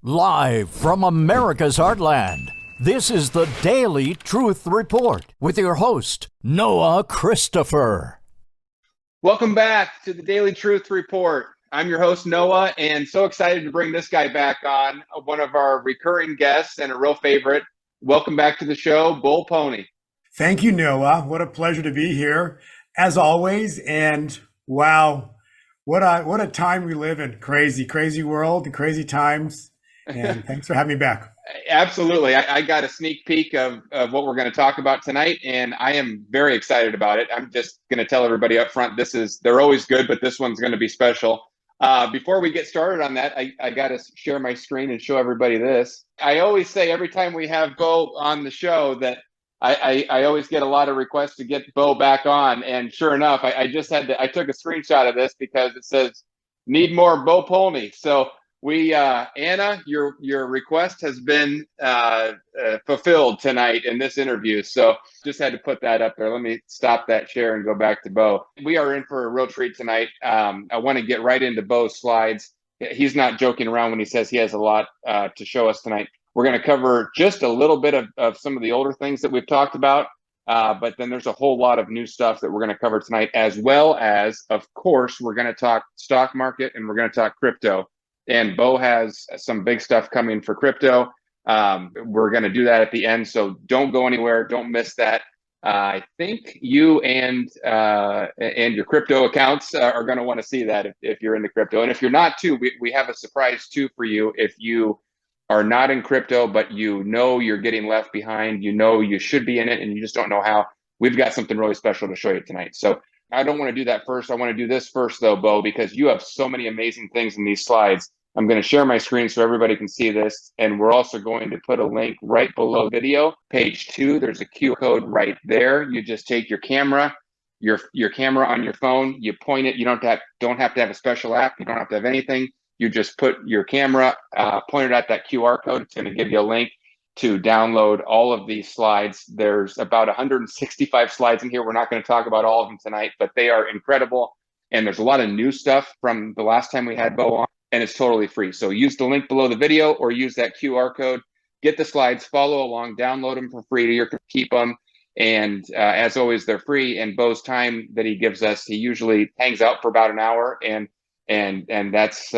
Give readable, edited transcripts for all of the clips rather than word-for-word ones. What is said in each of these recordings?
Live from America's heartland, this is the Daily Truth Report with your host, Noah Christopher. Welcome back to the Daily Truth Report. I'm your host, Noah, and so excited to bring this guy back on, one of our recurring guests and a real favorite. Welcome back to the show, Polny. Thank you, Noah. What a pleasure to be here, as always. And wow, what a time we live in. Crazy world, crazy times. And thanks for having me back. Absolutely. I got a sneak peek of what we're going to talk about tonight, and I am very excited about it. I'm just going to tell everybody up front, they're always good, but this one's going to be special. Before we get started on that, I got to share my screen and show everybody this. I always say every time we have Bo on the show that I always get a lot of requests to get Bo back on. And sure enough, I took a screenshot of this because it says, need more Polny. So we, Anna, your request has been fulfilled tonight in this interview. So just had to put that up there. Let me stop that share and go back to Bo. We are in for a real treat tonight. I want to get right into Bo's slides. He's not joking around when he says he has a lot to show us tonight. We're going to cover just a little bit of some of the older things that we've talked about. But then there's a whole lot of new stuff that we're going to cover tonight, as well as, of course, we're going to talk stock market and we're going to talk crypto. And Bo has some big stuff coming for crypto. We're going to do that at the end, so don't go anywhere. Don't miss that. I think you and your crypto accounts are going to want to see that if you're into crypto. And if you're not too, we have a surprise too for you. If you are not in crypto, but you know you're getting left behind, you know you should be in it, and you just don't know how, we've got something really special to show you tonight. So I don't want to do that first. I want to do this first, though, Bo, because you have so many amazing things in these slides. I'm going to share my screen so everybody can see this. And we're also going to put a link right below video. Page 2, there's a QR code right there. You just take your camera, your camera on your phone, you point it. You don't have to have a special app. You don't have to have anything. You just put your camera pointed at that QR code. It's going to give you a link to download all of these slides. There's about 165 slides in here. We're not going to talk about all of them tonight, but they are incredible. And there's a lot of new stuff from the last time we had Bo on, and it's totally free. So use the link below the video or use that QR code. Get the slides, follow along, download them for free. You can keep them. And as always, they're free. And Bo's time that he gives us, he usually hangs out for about an hour, and that's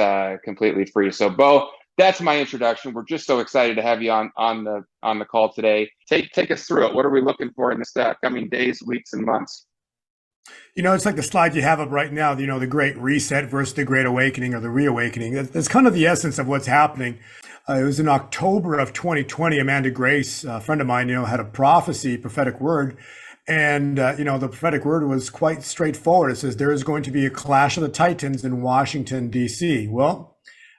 completely free. So Bo, that's my introduction. We're just so excited to have you on the call today. Take us through it. What are we looking for in the coming days, weeks, and months? You know, it's like the slide you have up right now, you know, the Great Reset versus the Great Awakening or the Reawakening. That's kind of the essence of what's happening. It was in October of 2020, Amanda Grace, a friend of mine, had a prophetic word. And, the prophetic word was quite straightforward. It says there is going to be a clash of the Titans in Washington, D.C. Well,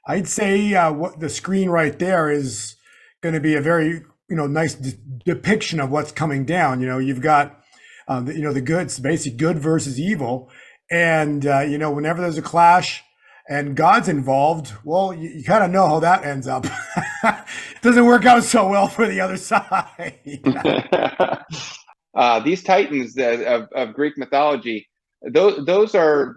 I'd say what the screen right there is going to be a very, nice depiction of what's coming down. You've got, the goods, basic good versus evil. And, whenever there's a clash and God's involved, well, you kind of know how that ends up. It doesn't work out so well for the other side. These Titans of Greek mythology, those are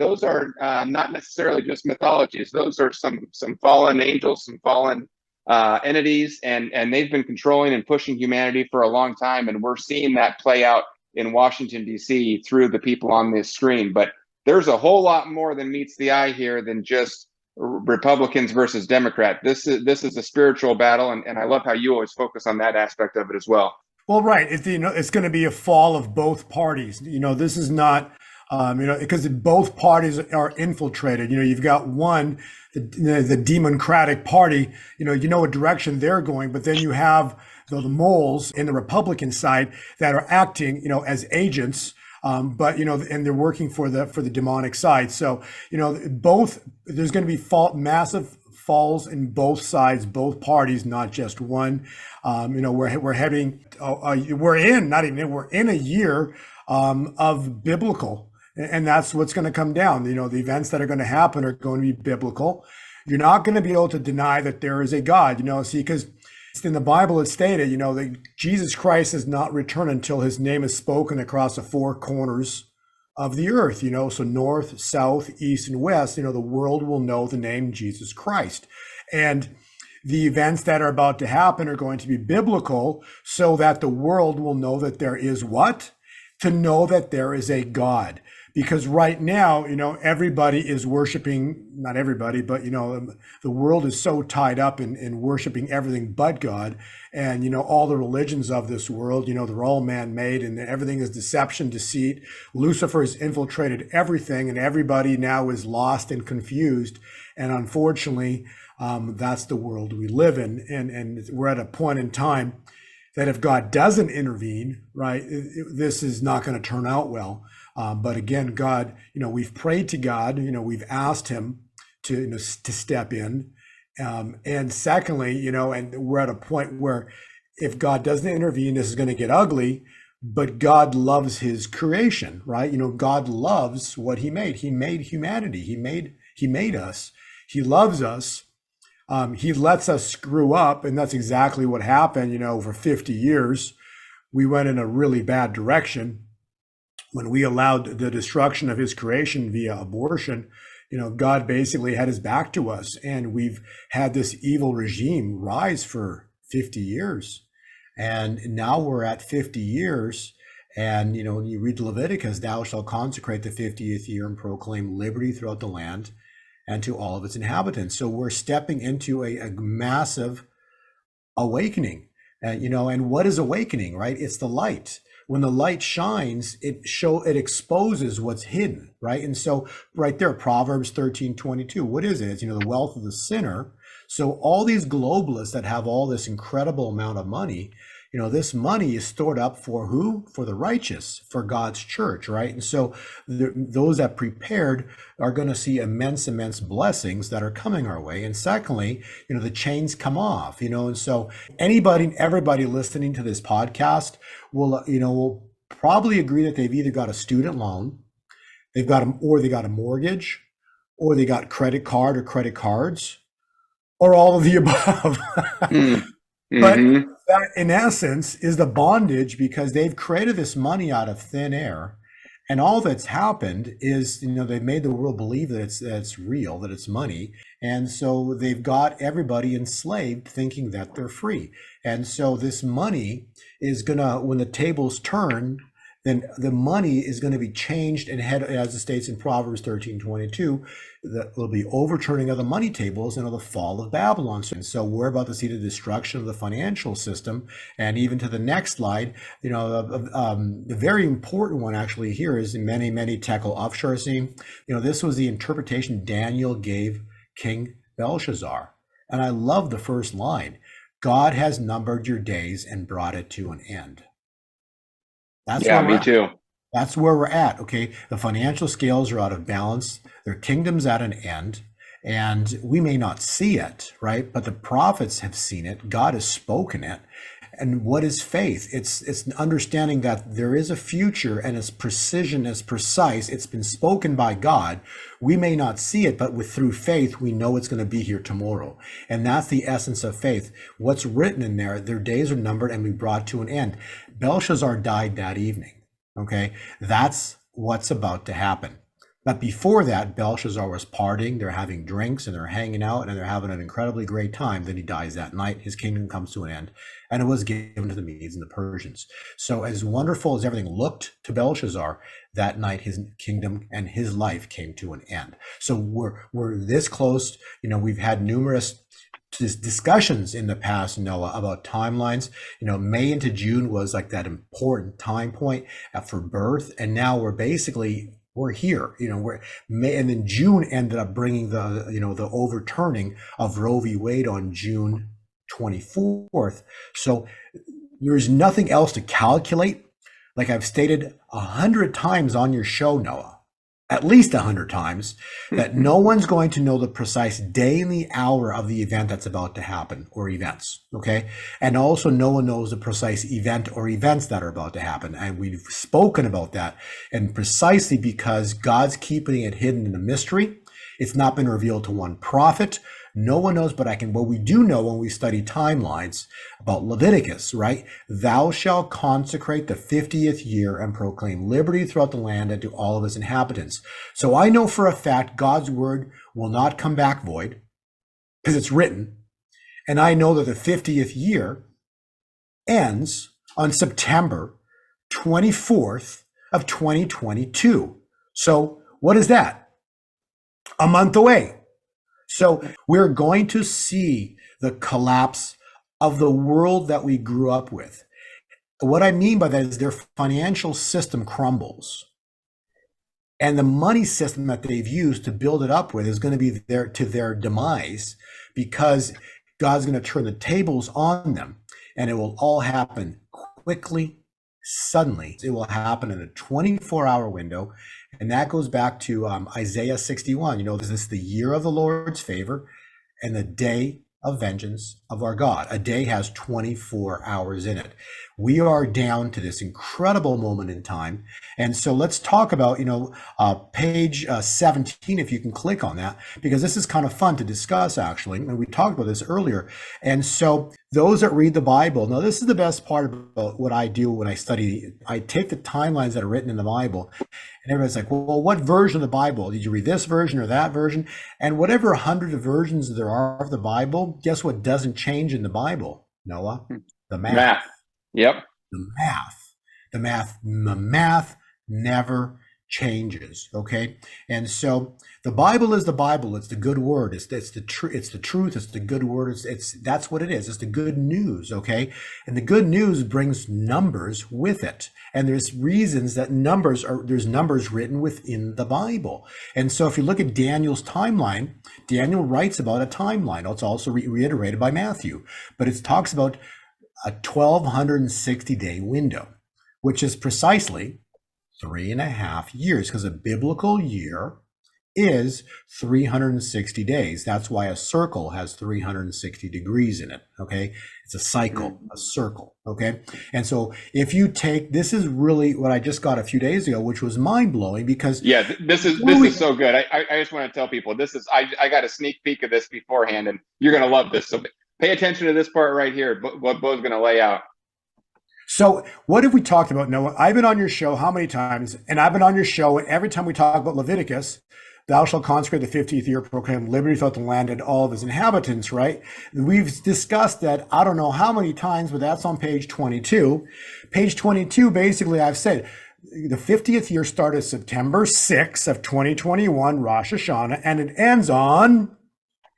not necessarily just mythologies. Those are some fallen angels, some fallen entities, and they've been controlling and pushing humanity for a long time. And we're seeing that play out in Washington, D.C. through the people on this screen. But there's a whole lot more than meets the eye here than just Republicans versus Democrat. This is a spiritual battle, and I love how you always focus on that aspect of it as well. Well, right. It's going to be a fall of both parties. This is not, because both parties are infiltrated. You've got one, the Democratic Party, you know what direction they're going, but then you have the moles in the Republican side that are acting, as agents. But and they're working for the demonic side. So there's going to be massive falls in both sides, both parties, not just one. We're in a year of biblical, and that's what's going to come down. The events that are going to happen are going to be biblical. You're not going to be able to deny that there is a God. Because in the Bible it's stated, that Jesus Christ has not returned until his name is spoken across the four corners of the earth, so north, south, east, and west, the world will know the name Jesus Christ. And the events that are about to happen are going to be biblical so that the world will know that there is what? To know that there is a God. Because right now, everybody is worshiping, not everybody, but, the world is so tied up in worshiping everything but God. And, all the religions of this world, they're all man-made and everything is deception, deceit. Lucifer has infiltrated everything and everybody now is lost and confused. And unfortunately, that's the world we live in. And we're at a point in time that if God doesn't intervene, right, this is not going to turn out well. But again, God, we've prayed to God, we've asked him to step in. And secondly, and we're at a point where if God doesn't intervene, this is going to get ugly, but God loves his creation, right? God loves what he made. He made humanity. He made us. He loves us. He lets us screw up. And that's exactly what happened, for 50 years. We went in a really bad direction. When we allowed the destruction of his creation via abortion, God basically had his back to us. And we've had this evil regime rise for 50 years. And now we're at 50 years. And, when you read Leviticus, thou shalt consecrate the 50th year and proclaim liberty throughout the land and to all of its inhabitants. So we're stepping into a massive awakening. And what is awakening, right? It's the light. When the light shines, it exposes what's hidden, right? And so right there, Proverbs 13:22, what is it? It's, the wealth of the sinner. So all these globalists that have all this incredible amount of money, this money is stored up for who? For the righteous, for God's church, right? And so those that prepared are going to see immense blessings that are coming our way. And secondly, the chains come off, and so anybody and everybody listening to this podcast will probably agree that they've either got a student loan, they got a mortgage, or they got credit card or credit cards, or all of the above. But that, in essence, is the bondage because they've created this money out of thin air. And all that's happened is, they've made the world believe that it's real, that it's money. And so they've got everybody enslaved thinking that they're free. And so this money is when the tables turn, then the money is going to be changed and head, as it states in Proverbs 13:22, that will be overturning of the money tables and of the fall of Babylon. And so we're about to see the destruction of the financial system. And even to the next slide, the very important one actually here is many tekel offshore scene. This was the interpretation Daniel gave King Belshazzar. And I love the first line. God has numbered your days and brought it to an end. Me too. That's where we're at. Okay. The financial scales are out of balance. Their kingdom's at an end. And we may not see it, right? But the prophets have seen it. God has spoken it. And what is faith? It's an understanding that there is a future and it's precision, it's precise. It's been spoken by God. We may not see it, but through faith, we know it's going to be here tomorrow. And that's the essence of faith. What's written in there, their days are numbered and we brought to an end. Belshazzar died that evening. Okay. That's what's about to happen. But before that, Belshazzar was partying, they're having drinks and they're hanging out and they're having an incredibly great time. Then he dies that night. His kingdom comes to an end and it was given to the Medes and the Persians. So as wonderful as everything looked to Belshazzar, that night his kingdom and his life came to an end. So we're this close. We've had numerous discussions in the past, Noah, about timelines. May into June was like that important time point for birth. And now we're here, and then June ended up bringing the overturning of Roe v. Wade on June 24th. So there's nothing else to calculate. Like I've stated 100 times on your show, Noah, at least 100 times, that no one's going to know the precise day and the hour of the event that's about to happen or events. Okay. And also no one knows the precise event or events that are about to happen. And we've spoken about that. And precisely because God's keeping it hidden in a mystery, it's not been revealed to one prophet. No one knows, but what we do know when we study timelines about Leviticus, right? Thou shalt consecrate the 50th year and proclaim liberty throughout the land and to all of its inhabitants. So I know for a fact God's word will not come back void because it's written. And I know that the 50th year ends on September 24th of 2022. So what is that? A month away. So we're going to see the collapse of the world that we grew up with. What I mean by that is their financial system crumbles. And the money system that they've used to build it up with is going to be there to their demise, because God's going to turn the tables on them, and it will all happen quickly, suddenly. It will happen in a 24-hour window. And that goes back to Isaiah 61. This is the year of the Lord's favor and the day of vengeance of our God. A day has 24 hours in it. We are down to this incredible moment in time. And so let's talk about, page 17, if you can click on that, because this is kind of fun to discuss, actually. And we talked about this earlier. And so those that read the Bible, now this is the best part about what I do when I study. I take the timelines that are written in the Bible, and everybody's like, well, what version of the Bible? Did you read this version or that version? And whatever 100 versions there are of the Bible, guess what doesn't change in the Bible, Noah? The math. Yep. The math never changes. Okay. And so the Bible is the Bible. It's the good word. It's the truth. It's the good word. That's what it is. It's the good news. Okay. And the good news brings numbers with it. And there's reasons that there's numbers written within the Bible. And so if you look at Daniel's timeline, Daniel writes about a timeline. It's also reiterated by Matthew, but it talks about a 1260-day window, which is precisely 3.5 years, because a biblical year is 360 days. That's why a circle has 360 degrees in it. Okay. It's a cycle, a circle. Okay. And so if you take, this is really what I just got a few days ago, which was mind blowing, because this is so good. I just want to tell people I got a sneak peek of this beforehand, and you're going to love this. So pay attention to this part right here, what Bo's going to lay out. So what have we talked about, Noah? I've been on your show how many times? And I've been on your show, and every time we talk about Leviticus, thou shalt consecrate the 50th year, proclaim liberty throughout the land and all of his inhabitants, right? We've discussed that I don't know how many times, but that's on page 22. Page 22, basically, I've said the 50th year started September 6th of 2021, Rosh Hashanah, and it ends on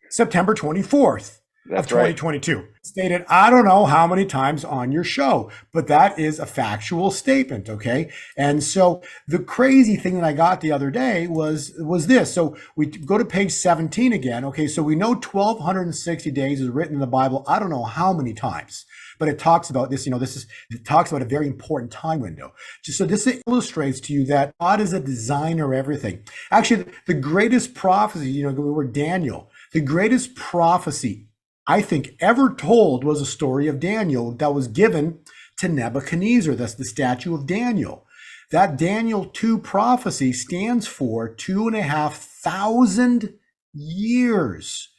September 24th. Of 2022. Right. Stated, I don't know how many times on your show, but that is a factual statement, okay? And so the crazy thing that I got the other day was this. So we go to page 17 again, okay? So we know 1260 days is written in the Bible. I don't know how many times, but it talks about this, it talks about a very important time window. So this illustrates to you that God is a designer of everything. Actually, the greatest prophecy, the word Daniel, the greatest prophecy I think ever told was a story of Daniel that was given to Nebuchadnezzar. That's the statue of Daniel. That Daniel 2 prophecy stands for 2,500 years.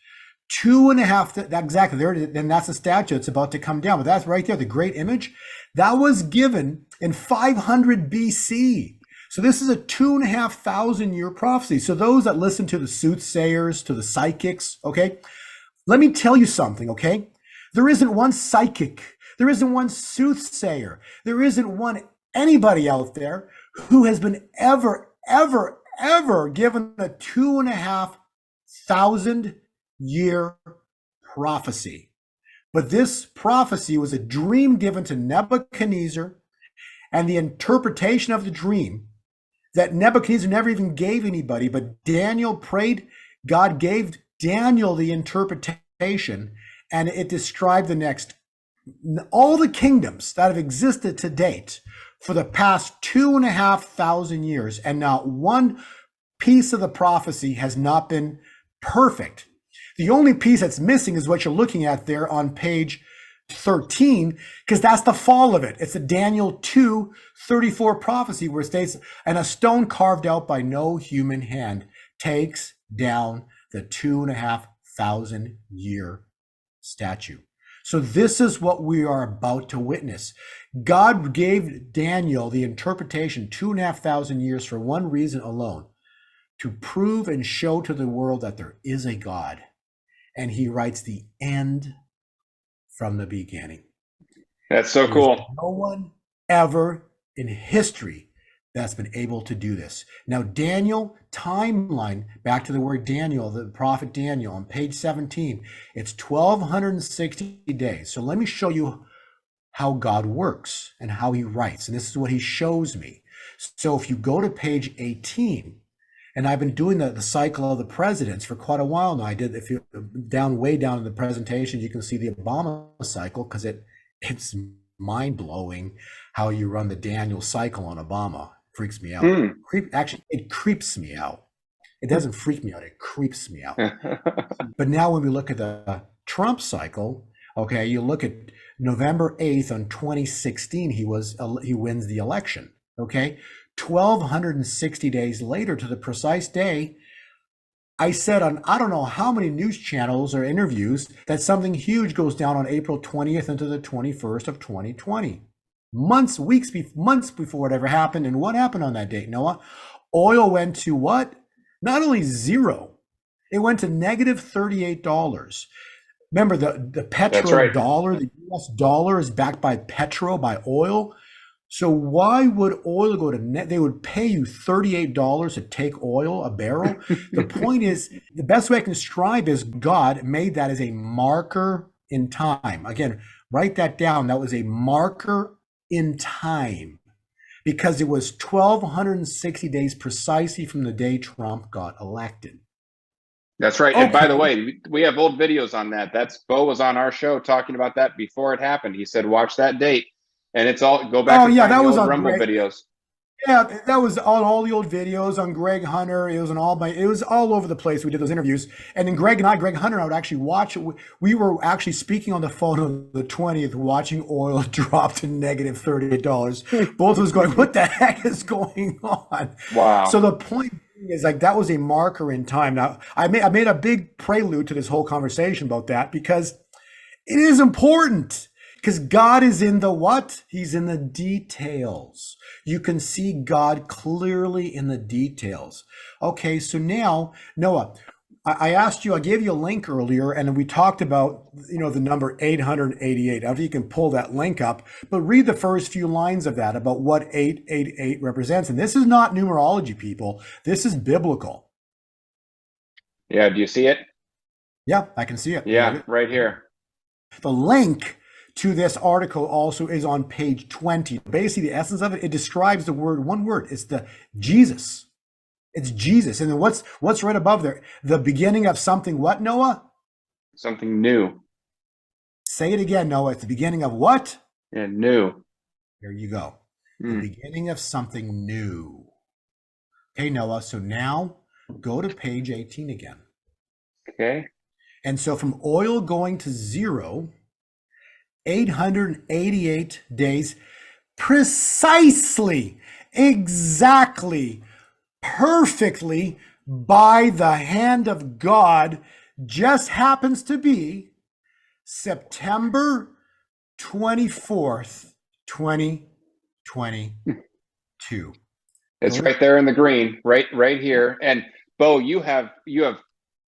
2.5, exactly there. And that's the statue. It's about to come down. But that's right there, the great image. That was given in 500 BC. So this is a 2,500 year prophecy. So those that listen to the soothsayers, to the psychics, okay, let me tell you something, okay? There isn't one psychic. There isn't one soothsayer. There isn't one anybody out there who has been ever given a 2,500 year prophecy. But this prophecy was a dream given to Nebuchadnezzar, and the interpretation of the dream that Nebuchadnezzar never even gave anybody, but Daniel prayed, God gave Daniel the interpretation, and it described all the kingdoms that have existed to date for the past 2,500 years, and not one piece of the prophecy has not been perfect. The only piece that's missing is what you're looking at there on page 13, because that's the fall of it. It's a Daniel 2:34 prophecy where it states, and a stone carved out by no human hand takes down the 2,500 year statue. So this is what we are about to witness. God gave Daniel the interpretation 2,500 years for one reason alone, to prove and show to the world that there is a God. And he writes the end from the beginning. That's so There's cool. no one ever in history that's been able to do this. Now, Daniel, timeline, back to the word Daniel, the prophet Daniel on page 17, it's 1260 days. So let me show you how God works and how he writes. And this is what he shows me. So if you go to page 18, and I've been doing the cycle of the presidents for quite a while now. I did, if you way down in the presentation, you can see the Obama cycle, because it's mind-blowing how you run the Daniel cycle on Obama. Freaks me out. Actually, it creeps me out. It doesn't freak me out, it creeps me out. But now when we look at the Trump cycle, okay, you look at November 8th on 2016, he wins the election, okay? 1,260 days later, to the precise day, I said on I don't know how many news channels or interviews that something huge goes down on April 20th into the 21st of 2020. Months before it ever happened. And what happened on that date, Noah? Oil went to what? Not only zero, it went to negative $38. Remember, the petrodollar, the US dollar is backed by by oil. So why would oil go to net? They would pay you $38 to take oil, a barrel. The point is, the best way I can describe is God made that as a marker in time. Again, write that down. That was a marker in time, because it was 1,260 days precisely from the day Trump got elected. That's right. Okay. And by the way, we have old videos on that. Bo was on our show talking about that before it happened. He said, watch that date. And it's all, go back and find the old Rumble videos. Yeah, that was on all the old videos on Greg Hunter. It was all over the place. We did those interviews. And then Greg Hunter and I would actually watch it. We were actually speaking on the phone on the 20th, watching oil drop to negative $38. Both of us going, what the heck is going on? Wow. So the point is, like, that was a marker in time. Now, I made a big prelude to this whole conversation about that, because it is important. Because God is in the what? He's in the details. You can see God clearly in the details. Okay, so now, Noah, I asked you, I gave you a link earlier, and we talked about, the number 888. I don't know if you can pull that link up, but read the first few lines of that about what 888 represents. And this is not numerology, people. This is biblical. Yeah, do you see it? Yeah, I can see it. Yeah, right here. The link to this article also is on page 20. Basically, the essence of it describes the word, one word. It's the Jesus. It's Jesus. And then what's right above there? The beginning of something what, Noah? Something new. Say it again, Noah. It's the beginning of what? Yeah, new. There you go. The beginning of something new. Okay, Noah. So now go to page 18 again. Okay. And so from oil going to zero, 888 days, precisely, exactly, perfectly, by the hand of God, just happens to be September 24th, 2022. It's right there in the green, right here. And Bo, you have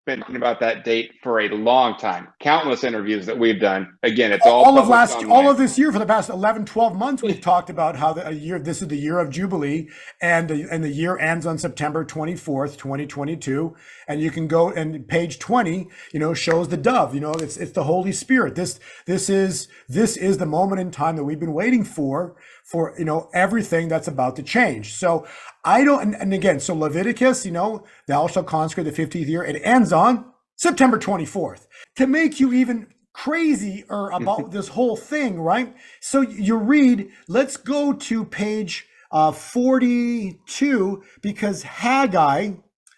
been talking about that date for a long time. Countless interviews that we've done. Again, it's all of this year, for the past 11, 12 months, we've talked about how this is the year of Jubilee, and the year ends on September 24th, 2022. And you can go, and page 20, shows the dove. It's the Holy Spirit. This is the moment in time that we've been waiting for everything that's about to change. So and again, so Leviticus, thou shalt consecrate the 50th year. It ends on September 24th. To make you even crazier about this whole thing, right? So you read, let's go to page 42, because Haggai,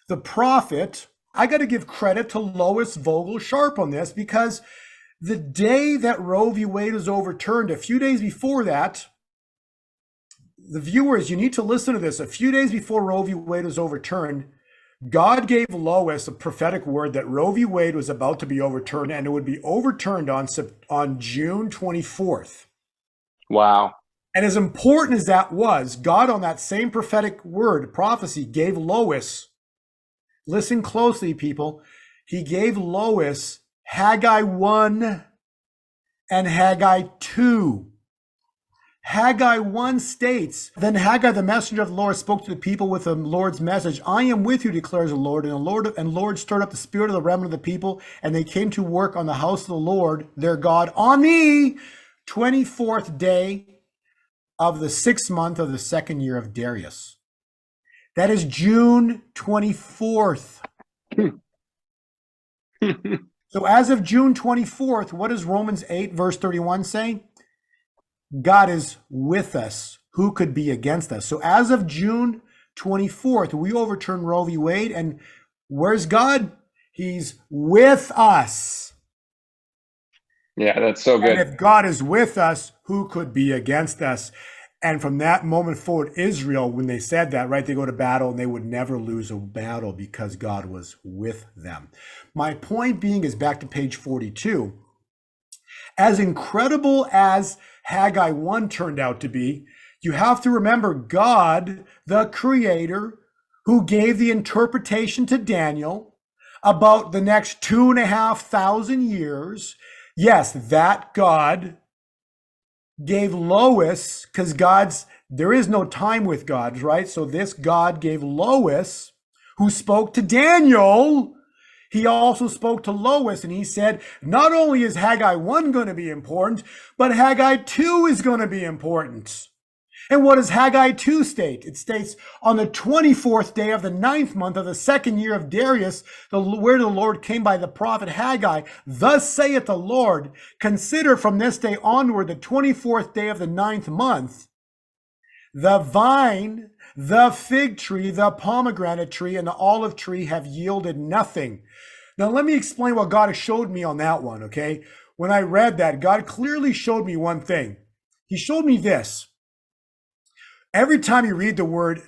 the prophet, I got to give credit to Lois Vogel Sharp on this, because the day that Roe v. Wade was overturned, a few days before that, the viewers, you need to listen to this. A few days before Roe v. Wade was overturned, God gave Lois a prophetic word that Roe v. Wade was about to be overturned, and it would be overturned on June 24th. Wow. And as important as that was, God, on that same prophetic word, prophecy, gave Lois, listen closely, people, he gave Lois Haggai 1, and Haggai 2. Haggai 1 states, then Haggai, the messenger of the Lord, spoke to the people with the Lord's message. I am with you, declares the Lord. And the Lord stirred up the spirit of the remnant of the people, and they came to work on the house of the Lord, their God, on the 24th day of the 6th month of the 2nd year of Darius. That is June 24th. So as of June 24th, what does Romans 8, verse 31 say? God is with us. Who could be against us? So as of June 24th, we overturned Roe v. Wade. And where's God? He's with us. Yeah, that's so good. And if God is with us, who could be against us? And from that moment forward, Israel, when they said that, right, they go to battle and they would never lose a battle because God was with them. My point being is back to page 42. As incredible as Haggai 1 turned out to be, you have to remember God, the creator, who gave the interpretation to Daniel about the next 2,500 years. Yes, that God gave Lois, because there is no time with God, right? So this God gave Lois, who spoke to Daniel. He also spoke to Lois, and he said, not only is Haggai 1 going to be important, but Haggai 2 is going to be important. And what does Haggai 2 state? It states, on the 24th day of the 9th month of the 2nd year of Darius, the word of the Lord came by the prophet Haggai. Thus saith the Lord, consider from this day onward the 24th day of the 9th month, the vine, the fig tree, the pomegranate tree, and the olive tree have yielded nothing. Now, let me explain what God has showed me on that one, okay? When I read that, God clearly showed me one thing. He showed me this. Every time you read the word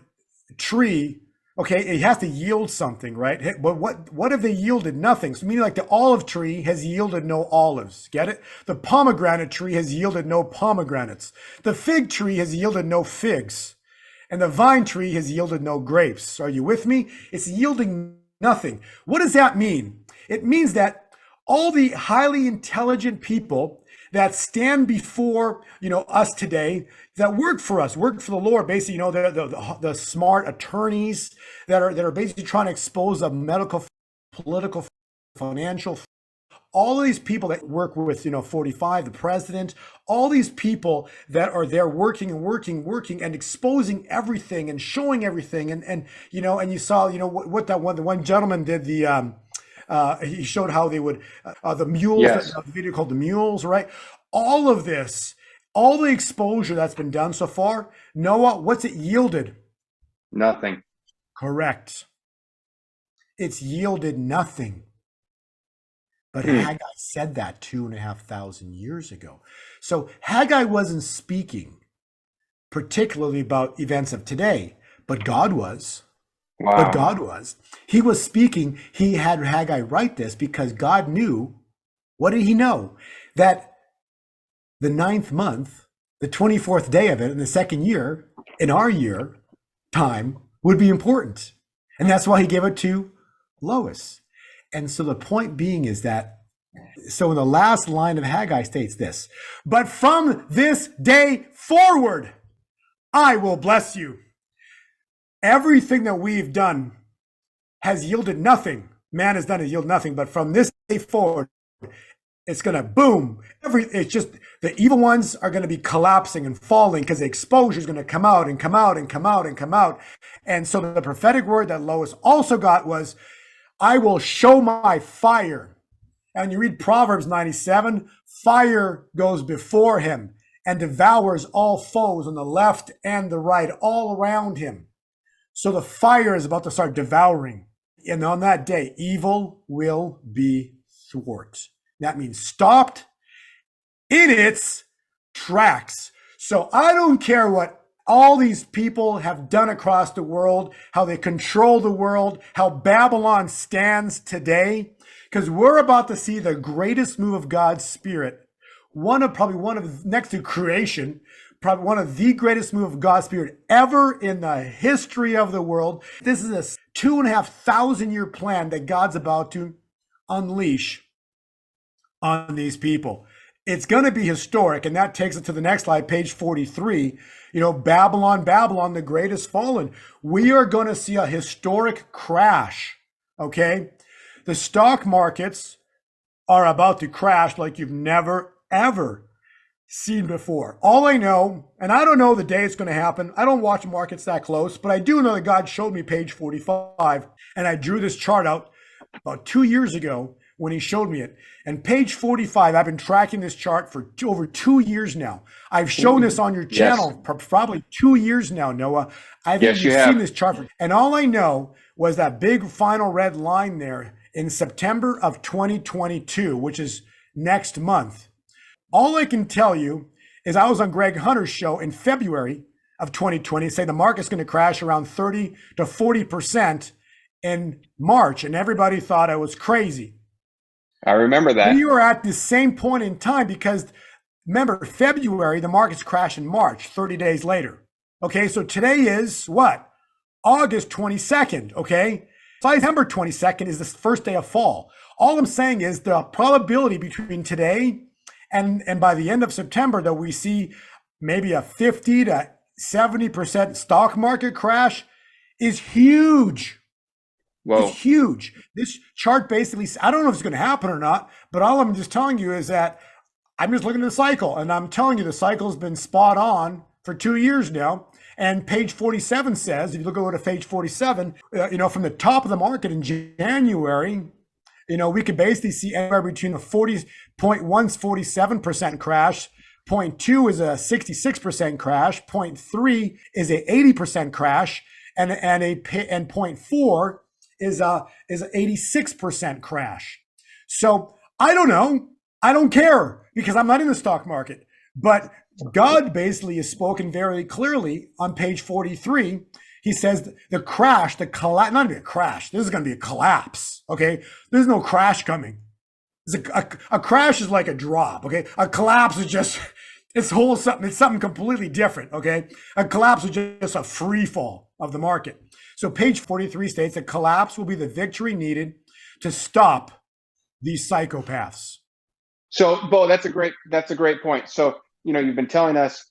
tree, okay, it has to yield something, right? But what if they yielded nothing? So meaning like the olive tree has yielded no olives, get it? The pomegranate tree has yielded no pomegranates. The fig tree has yielded no figs. And the vine tree has yielded no grapes. Are you with me? It's yielding nothing. What does that mean? It means that all the highly intelligent people that stand before, us today, that work for us, work for the Lord, basically, the smart attorneys that are basically trying to expose the medical, political, financial, all of these people that work with, 45, the president, all these people that are there working and exposing everything and showing everything. And you saw, what the one gentleman did, he showed how they would, the mules, Yes. the video called The Mules, right? All of this, all the exposure that's been done so far, Noah, what's it yielded? Nothing. Correct. It's yielded nothing. But Haggai said that 2,500 years ago. So Haggai wasn't speaking particularly about events of today, but God was. Wow. But God was. He was speaking. He had Haggai write this because God knew. What did he know? That the 9th month, the 24th day of it in the 2nd year, in our year time, would be important. And that's why he gave it to Lois. And so the point being is that, so in the last line of Haggai states this, but from this day forward, I will bless you. Everything that we've done has yielded nothing. Man has done it, yield nothing. But from this day forward, it's going to boom. It's just the evil ones are going to be collapsing and falling because the exposure is going to come out and come out and come out and come out. And so the prophetic word that Lois also got was, I will show my fire. And you read Proverbs 97, fire goes before him and devours all foes on the left and the right, all around him. So the fire is about to start devouring. And on that day, evil will be thwarted. That means stopped in its tracks. So I don't care what all these people have done across the world, how they control the world, how Babylon stands today, because we're about to see the greatest move of God's Spirit. Probably one of next to creation, probably one of the greatest move of God's Spirit ever in the history of the world. This is a 2,500 year plan that God's about to unleash on these people. It's going to be historic. And that takes it to the next slide, page 43. Babylon, Babylon, the great has fallen. We are going to see a historic crash. Okay. The stock markets are about to crash like you've never, ever seen before. All I know, and I don't know the day it's going to happen. I don't watch markets that close, but I do know that God showed me page 45, and I drew this chart out about 2 years ago when he showed me it. And page 45, I've been tracking this chart for over 2 years now. I've shown this on your channel for probably 2 years now, Noah. I've seen this chart. And all I know was that big final red line there in September of 2022, which is next month. All I can tell you is I was on Greg Hunter's show in February of 2020, say the market's going to crash around 30 to 40% in March, and everybody thought I was crazy. I remember that. We were at the same point in time because remember, February, the markets crash in March, 30 days later. Okay, so today is what? August 22nd, okay? September 22nd is the first day of fall. All I'm saying is the probability between today and by the end of September that we see maybe a 50 to 70% stock market crash is huge. Whoa. It's huge. This chart basically, I don't know if it's going to happen or not, but all I'm just telling you is that I'm just looking at the cycle, and I'm telling you the cycle has been spot on for 2 years now. And page 47 says, if you look over to page 47, from the top of the market in January, we could basically see anywhere between a 47% crash, 0.2 is a 66% crash, 0.3 is a 80% crash, and 0.4 is an 86% crash. So I don't know. I don't care because I'm not in the stock market. But God basically has spoken very clearly on page 43. He says the crash, the collapse, not even a crash. This is going to be a collapse. Okay. There's no crash coming. A crash is like a drop. Okay. A collapse is just, it's something completely different. Okay. A collapse is just a free fall of the market. So page 43 states that collapse will be the victory needed to stop these psychopaths. So, Bo, that's a great point. So, you've been telling us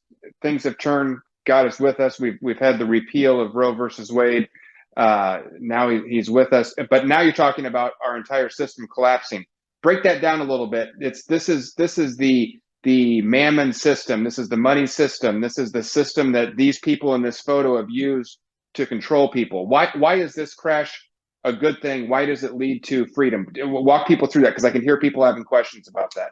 things have turned. God is with us. We've had the repeal of Roe versus Wade. Now he's with us. But now you're talking about our entire system collapsing. Break that down a little bit. This is the mammon system. This is the money system. This is the system that these people in this photo have used to control people. Why is this crash a good thing? Why does it lead to freedom? Walk people through that, because I can hear people having questions about that.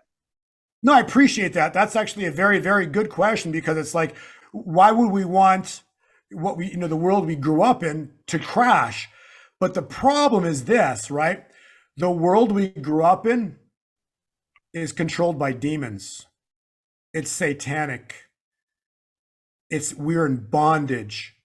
No, I appreciate that. That's actually a very, very good question, because it's like, why would we want what the world we grew up in to crash? But the problem is this, right? The world we grew up in is controlled by demons. It's satanic. We're in bondage.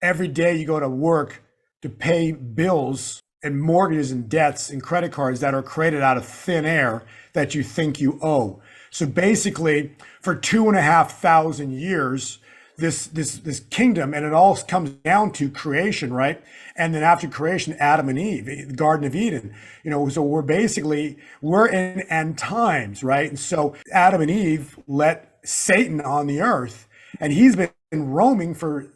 Every day you go to work to pay bills and mortgages and debts and credit cards that are created out of thin air that you think you owe. So basically, for 2,500 years, this kingdom, and it all comes down to creation, right? And then after creation, Adam and Eve, the Garden of Eden, so we're in end times, right? And so Adam and Eve let Satan on the earth, and he's been roaming for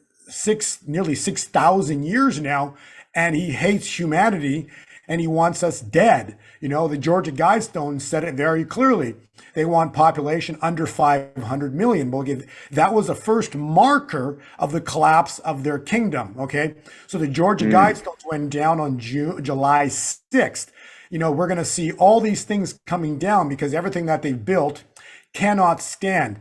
nearly 6,000 years now, and he hates humanity and he wants us dead. The Georgia Guidestones said it very clearly. They want population under 500 million. That was the first marker of the collapse of their kingdom. Okay. So the Georgia Guidestones went down on July 6th. We're going to see all these things coming down because everything that they've built cannot stand.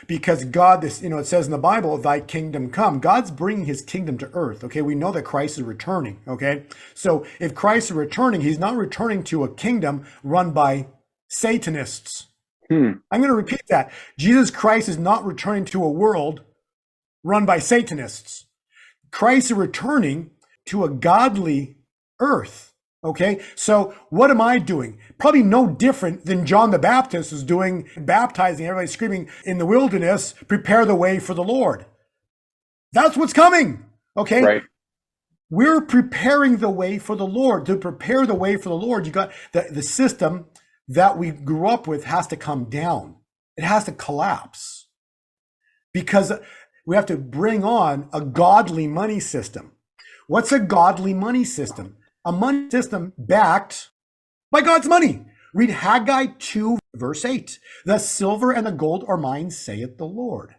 Because God, it says in the Bible, thy kingdom come. God's bringing his kingdom to earth. Okay. We know that Christ is returning. Okay. So if Christ is returning, he's not returning to a kingdom run by Satanists. I'm going to repeat that. Jesus Christ is not returning to a world run by Satanists. Christ is returning to a godly earth. Okay, so what am I doing? Probably no different than John the Baptist is doing, baptizing everybody, screaming in the wilderness, prepare the way for the Lord. That's what's coming. Okay, right. We're preparing the way for the Lord. To prepare the way for the Lord, you got the system that we grew up with has to come down. it has to collapse because we have to bring on a godly money system. What's a godly money system? A money system backed by God's money. Read Haggai 2, verse 8. The silver and the gold are mine, saith the Lord.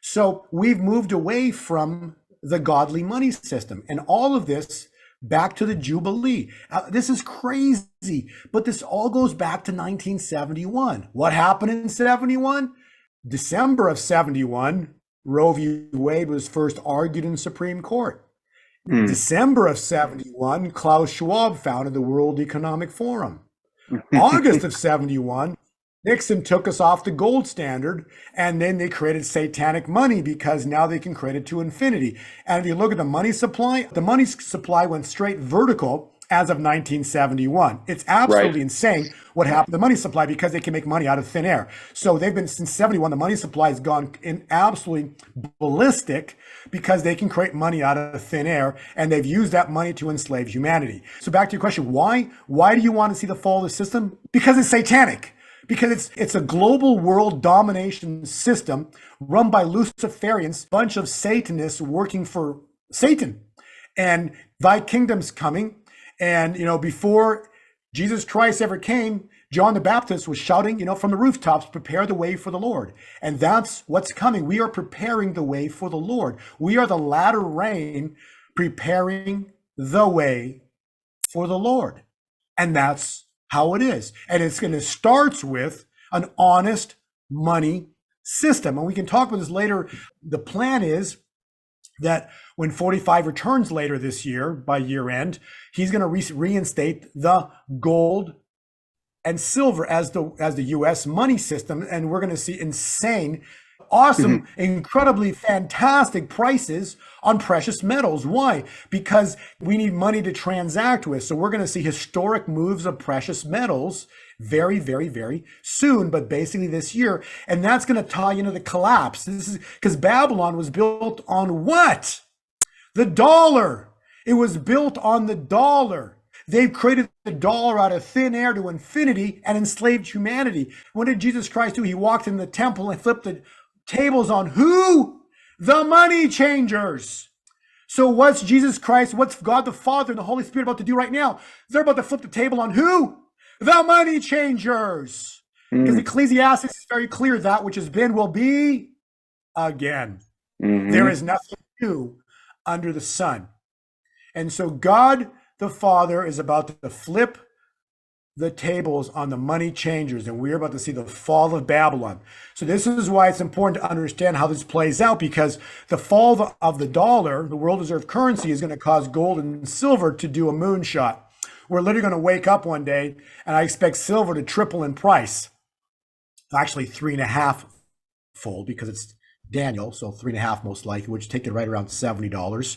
So we've moved away from the godly money system. And all of this back to the Jubilee. This is crazy, but this all goes back to 1971. What happened in 71? December of 71, Roe v. Wade was first argued in Supreme Court. December of 71, Klaus Schwab founded the World Economic Forum. August of 71, Nixon took us off the gold standard, and then they created satanic money because now they can create it to infinity. And if you look at the money supply went straight vertical as of 1971. It's absolutely insane what happened to the money supply because they can make money out of thin air. So they've been since 71, the money supply has gone in absolutely ballistic because they can create money out of thin air, and they've used that money to enslave humanity. So back to your question, why do you want to see the fall of the system? Because it's satanic. Because it's a global world domination system run by Luciferians, bunch of Satanists working for Satan. And thy kingdom's coming. And, before Jesus Christ ever came, John the Baptist was shouting, from the rooftops, prepare the way for the Lord. And that's what's coming. We are preparing the way for the Lord. We are the latter rain preparing the way for the Lord. And that's how it is. And it's going to start with an honest money system. And we can talk about this later. The plan is that when 45 returns later this year, by year end, he's going to reinstate the gold and silver as the U.S. money system. And we're going to see insane, awesome, incredibly fantastic prices on precious metals. Why? Because we need money to transact with. So we're going to see historic moves of precious metals very, very, very soon, but basically this year. And that's going to tie into the collapse. This is because Babylon was built on what? The dollar. It was built on the dollar. They've created the dollar out of thin air to infinity and enslaved humanity. What did Jesus Christ do? He walked in the temple and flipped the tables on who? The money changers. So what's Jesus Christ, what's God the Father and the Holy Spirit about to do right now? They're about to flip the table on who? The money changers. Because Ecclesiastes is very clear, that which has been will be again. There is nothing new under the sun. And so God the Father is about to flip the tables on the money changers, and we're about to see the fall of Babylon. So this is why it's important to understand how this plays out, because the fall of the dollar, the world reserve currency, is going to cause gold and silver to do a moonshot. We're literally going to wake up one day, and I expect silver to triple in price. Actually, 3.5 fold, because it's Daniel, so 3.5 most likely, which take it right around $70.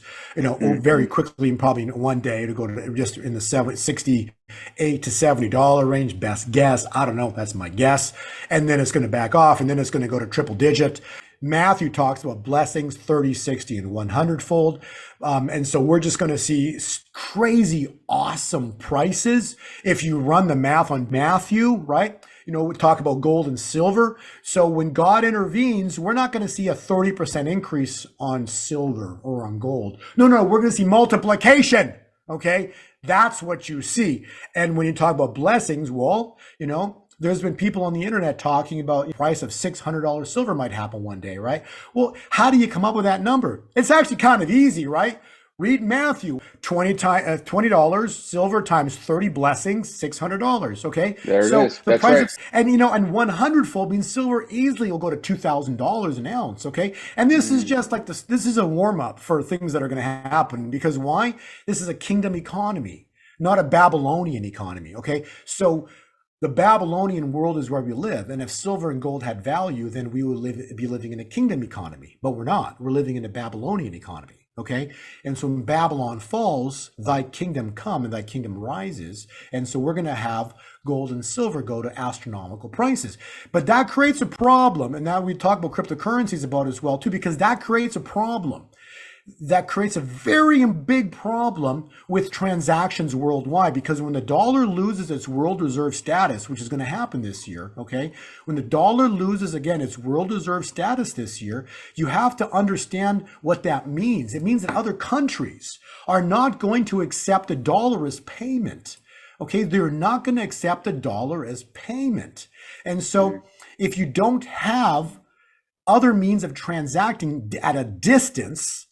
Very quickly, and probably in one day, to go to just in the $68 to $70 range. Best guess, I don't know. That's my guess. And then it's going to back off, and then it's going to go to triple digit. Matthew talks about blessings 30, 60, and 100 fold. And so we're just going to see crazy, awesome prices. If you run the math on Matthew, right? We talk about gold and silver. So when God intervenes, we're not going to see a 30% increase on silver or on gold. No, we're going to see multiplication. Okay. That's what you see. And when you talk about blessings, well, there's been people on the internet talking about the price of $600 silver might happen one day, right? Well, how do you come up with that number? It's actually kind of easy, right? Read Matthew, $20 silver times 30 blessings, $600. Okay, there it is. The price right. And 100 fold means silver easily will go to $2,000 an ounce. Okay, and this is just like this. This is a warm up for things that are going to happen. Because why? This is a kingdom economy, not a Babylonian economy. Okay, so the Babylonian world is where we live. And if silver and gold had value, then we would be living in a kingdom economy. But we're not. We're living in a Babylonian economy. Okay. And so when Babylon falls, thy kingdom come and thy kingdom rises. And so we're going to have gold and silver go to astronomical prices. But that creates a problem. And now we talk about cryptocurrencies about as well, too, because that creates a problem. that creates a very big problem with transactions worldwide, because when the dollar loses its world reserve status, which is going to happen this year, okay, when the dollar loses again its world reserve status this year, you have to understand what that means. It means that other countries are not going to accept the dollar as payment. Okay, they're not going to accept the dollar as payment. And so if you don't have other means of transacting at a distance,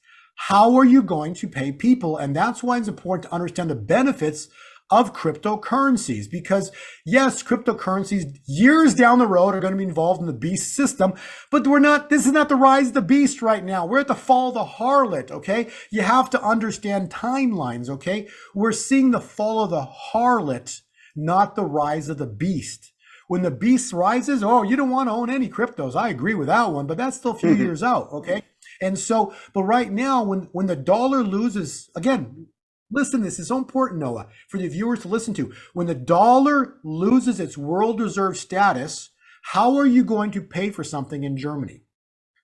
how are you going to pay people? And that's why it's important to understand the benefits of cryptocurrencies, because yes, cryptocurrencies years down the road are going to be involved in the beast system, but this is not the rise of the beast right now. We're at the fall of the harlot, okay? You have to understand timelines, okay? We're seeing the fall of the harlot, not the rise of the beast. When the beast rises, oh, you don't want to own any cryptos. I agree with that one, but that's still a few years out, okay? And so, but right now, when the dollar loses, again, listen, this is so important, Noah, for the viewers to listen to. When the dollar loses its world reserve status, how are you going to pay for something in Germany?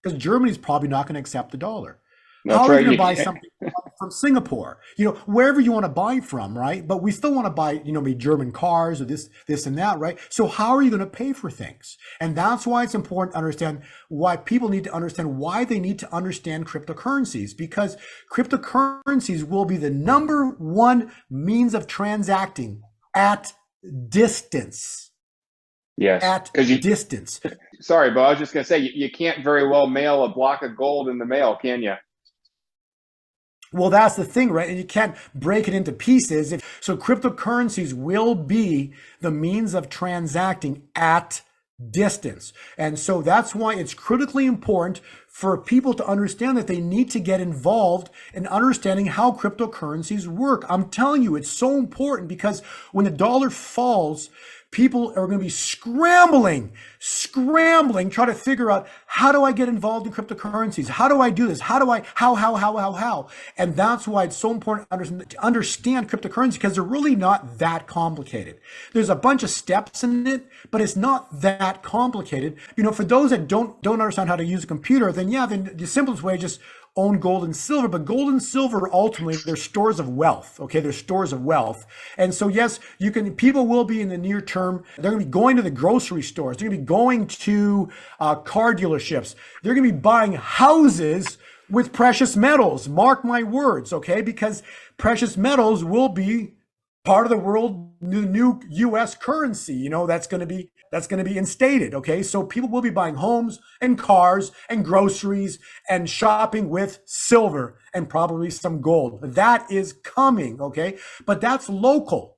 Because Germany's probably not going to accept the dollar. That's How are right. you going to buy something from Singapore? Wherever you want to buy from, right? But we still want to buy, maybe German cars or this and that, right? So how are you going to pay for things? And that's why it's important to understand why people need to understand why they need to understand cryptocurrencies, because cryptocurrencies will be the number one means of transacting at distance. Yes. At distance. Sorry, but I was just going to say, you can't very well mail a block of gold in the mail, can you? Well, that's the thing, right? And you can't break it into pieces. So cryptocurrencies will be the means of transacting at distance. And so that's why it's critically important for people to understand that they need to get involved in understanding how cryptocurrencies work. I'm telling you, it's so important, because when the dollar falls, people are going to be scrambling, trying to figure out, how do I get involved in cryptocurrencies? How do I do this? How? And that's why it's so important to understand cryptocurrency, because they're really not that complicated. There's a bunch of steps in it, but it's not that complicated. For those that don't understand how to use a computer, then the simplest way is just own gold and silver. But gold and silver, ultimately, they're stores of wealth. Okay, they're stores of wealth. And so yes, people will be in the near term, they're going to be going to the grocery stores, they're going to be going to car dealerships, they're going to be buying houses with precious metals. Mark my words, okay? Because precious metals will be part of the new U.S. currency, that's going to be instated, okay? So people will be buying homes and cars and groceries and shopping with silver and probably some gold. That is coming, okay? But that's local,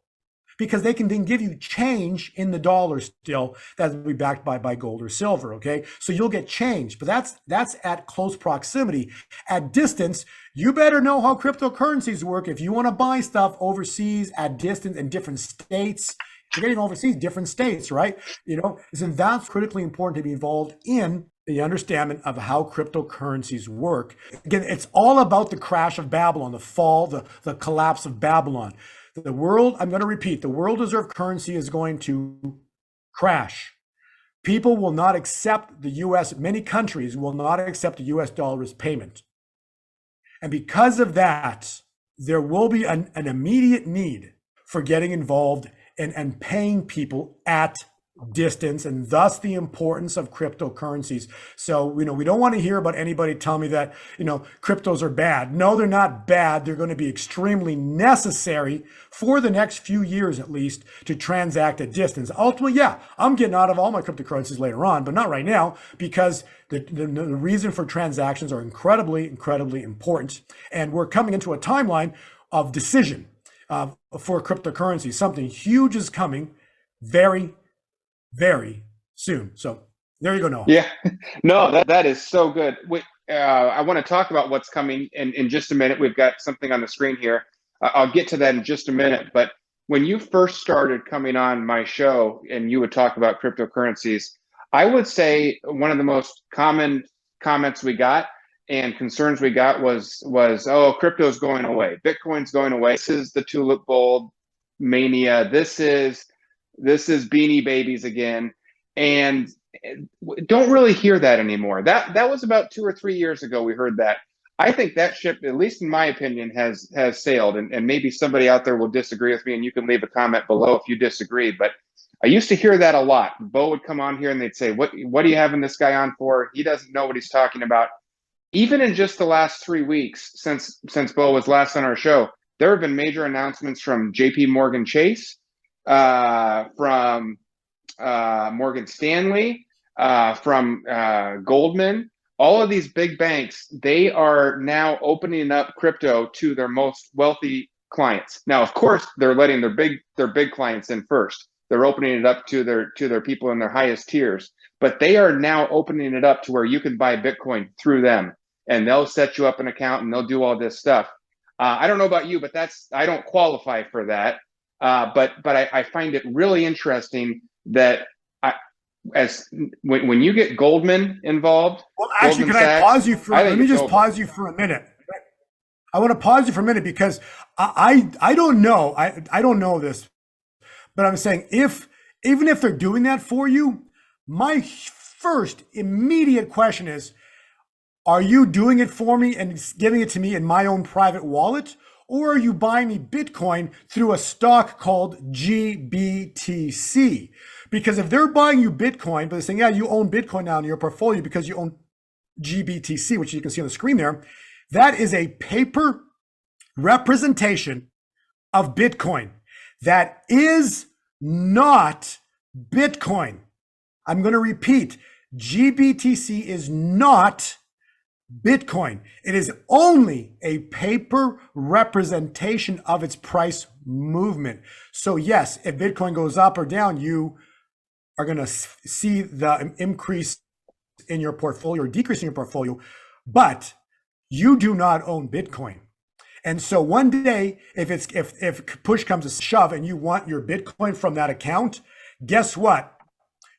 because they can then give you change in the dollar still that will be backed by gold or silver, okay? So you'll get change, but that's at close proximity. At distance, you better know how cryptocurrencies work. If you want to buy stuff overseas at distance in different states, you're getting overseas, different states, right? So that's critically important to be involved in the understanding of how cryptocurrencies work. Again, it's all about the crash of Babylon, the fall, the collapse of Babylon. The world, I'm going to repeat, the world reserve currency is going to crash. People will not accept the US, many countries will not accept the US dollar as payment. And because of that, there will be an immediate need for getting involved and paying people at distance, and thus the importance of cryptocurrencies. So, we don't want to hear about anybody tell me that, cryptos are bad. No, they're not bad. They're going to be extremely necessary for the next few years, at least, to transact at distance. Ultimately, I'm getting out of all my cryptocurrencies later on, but not right now, because the reason for transactions are incredibly, incredibly important. And we're coming into a timeline of decision for cryptocurrency. Something huge is coming very, very soon. So there you go, Noah. Yeah, no, that is so good. I want to talk about what's coming in just a minute. We've got something on the screen here. I'll get to that in just a minute. But when you first started coming on my show and you would talk about cryptocurrencies, I would say one of the most common comments we got and concerns we got was, oh, crypto's going away. Bitcoin's going away. This is the tulip bulb mania. This is Beanie Babies again. And don't really hear that anymore. That was about 2 or 3 years ago we heard that. I think that ship, at least in my opinion, has sailed. And maybe somebody out there will disagree with me, and you can leave a comment below if you disagree. But I used to hear that a lot. Bo would come on here and they'd say, "What are you having this guy on for? He doesn't know what he's talking about." Even in just the last 3 weeks since Bo was last on our show, there have been major announcements from J.P. Morgan Chase, from Morgan Stanley, from Goldman. All of these big banks, they are now opening up crypto to their most wealthy clients. Now, of course, they're letting their big clients in first. They're opening it up to their people in their highest tiers, but they are now opening it up to where you can buy Bitcoin through them, and they'll set you up an account and they'll do all this stuff. I don't know about you, but I don't qualify for that. But I find it really interesting that when you get Goldman involved. Well, actually, Goldman can Sachs, I pause you for? Let me just over. pause you for a minute. I want to pause you for a minute because I don't know. I don't know this, but I'm saying even if they're doing that for you, my first immediate question is, are you doing it for me and giving it to me in my own private wallet? Or are you buying me Bitcoin through a stock called GBTC? Because if they're buying you Bitcoin, but they're saying, yeah, you own Bitcoin now in your portfolio because you own GBTC, which you can see on the screen there, that is a paper representation of Bitcoin. That is not Bitcoin. I'm going to repeat, GBTC is not Bitcoin. It is only a paper representation of its price movement. So yes, if Bitcoin goes up or down, you are going to see the increase in your portfolio or decrease in your portfolio, but you do not own Bitcoin. And so one day, if push comes to shove and you want your Bitcoin from that account, guess what?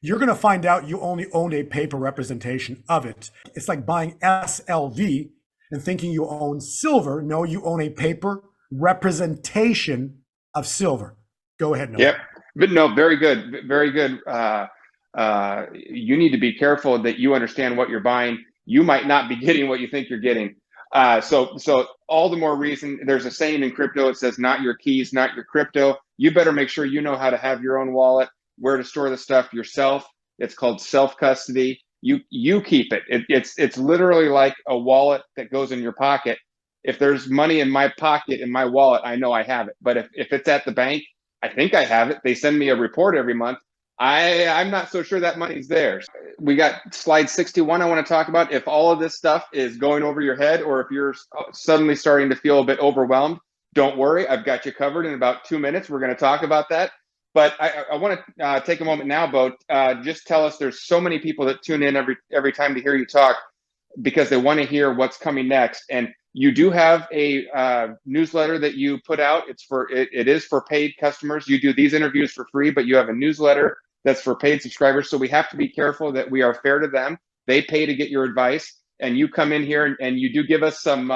You're going to find out you only owned a paper representation of it. It's like buying SLV and thinking you own silver. No, you own a paper representation of silver. Go ahead, Noah. Yep. But no, very good. Very good. You need to be careful that you understand what you're buying. You might not be getting what you think you're getting. So all the more reason. There's a saying in crypto. It says, "Not your keys, not your crypto." You better make sure you know how to have your own wallet, where to store the stuff yourself. It's called self-custody. You keep it. It's literally like a wallet that goes in your pocket. If there's money in my pocket, in my wallet, I know I have it. But if it's at the bank, I think I have it. They send me a report every month. I'm not so sure that money's there. We got slide 61 I want to talk about. If all of this stuff is going over your head, or if you're suddenly starting to feel a bit overwhelmed, don't worry. I've got you covered. In about 2 minutes, we're going to talk about that. But I want to take a moment now, Bo. Just tell us, there's so many people that tune in every time to hear you talk because they want to hear what's coming next. And you do have a newsletter that you put out. It is for paid customers. You do these interviews for free, but you have a newsletter that's for paid subscribers. So we have to be careful that we are fair to them. They pay to get your advice, and you come in here and you do give us some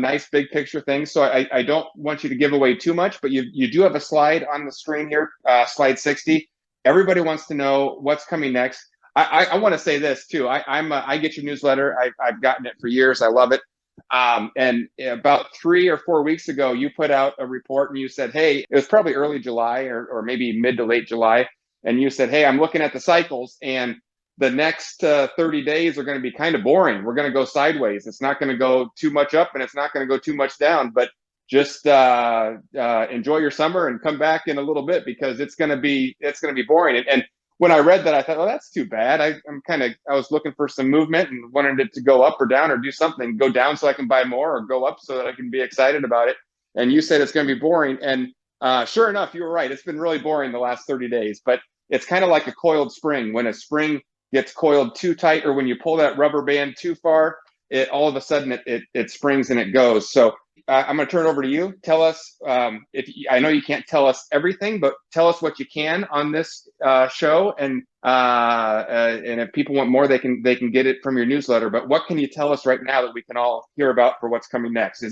nice big picture things. So I don't want you to give away too much, but you do have a slide on the screen here, slide 60. Everybody wants to know what's coming next. I want to say this too. I get your newsletter. I've gotten it for years. I love it. And about 3 or 4 weeks ago, you put out a report and you said, hey, it was probably early July or maybe mid to late July. And you said, hey, I'm looking at the cycles, and the next 30 days are going to be kind of boring. We're going to go sideways. It's not going to go too much up, and it's not going to go too much down, but just enjoy your summer and come back in a little bit, because it's going to be boring. And when I read that, I thought, oh, that's too bad. I was looking for some movement and wanted it to go up or down or do something, go down so I can buy more, or go up so that I can be excited about it. And you said it's going to be boring. And sure enough, you were right. It's been really boring the last 30 days, but it's kind of like a coiled spring. When a spring gets coiled too tight, or when you pull that rubber band too far, it all of a sudden it springs and it goes. So I'm going to turn it over to you. Tell us, I know you can't tell us everything, but tell us what you can on this show. And if people want more, they can get it from your newsletter. But what can you tell us right now that we can all hear about for what's coming next?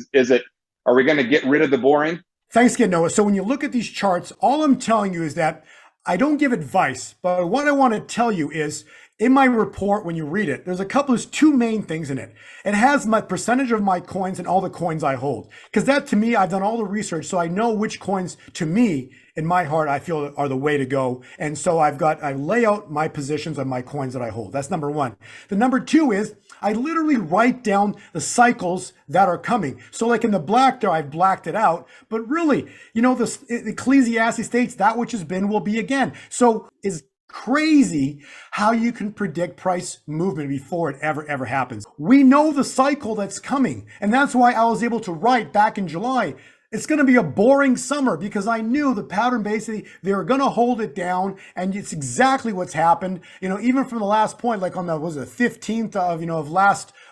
Are we going to get rid of the boring? Thanks again, Noah. So when you look at these charts, all I'm telling you is that I don't give advice, but what I want to tell you is in my report, when you read it, there's two main things in it. It has my percentage of my coins and all the coins I hold. Because that, to me, I've done all the research, so I know which coins, to me, in my heart, I feel are the way to go. And so I lay out my positions on my coins that I hold. That's number one. The number two is I literally write down the cycles that are coming. So like in the black there, I've blacked it out, but really, this Ecclesiastes states that which has been will be again. So is crazy how you can predict price movement before it ever happens. We know the cycle that's coming. And that's why I was able to write back in July, it's going to be a boring summer, because I knew the pattern basically they were going to hold it down, and it's exactly what's happened. Even from the last point, like on the 15th of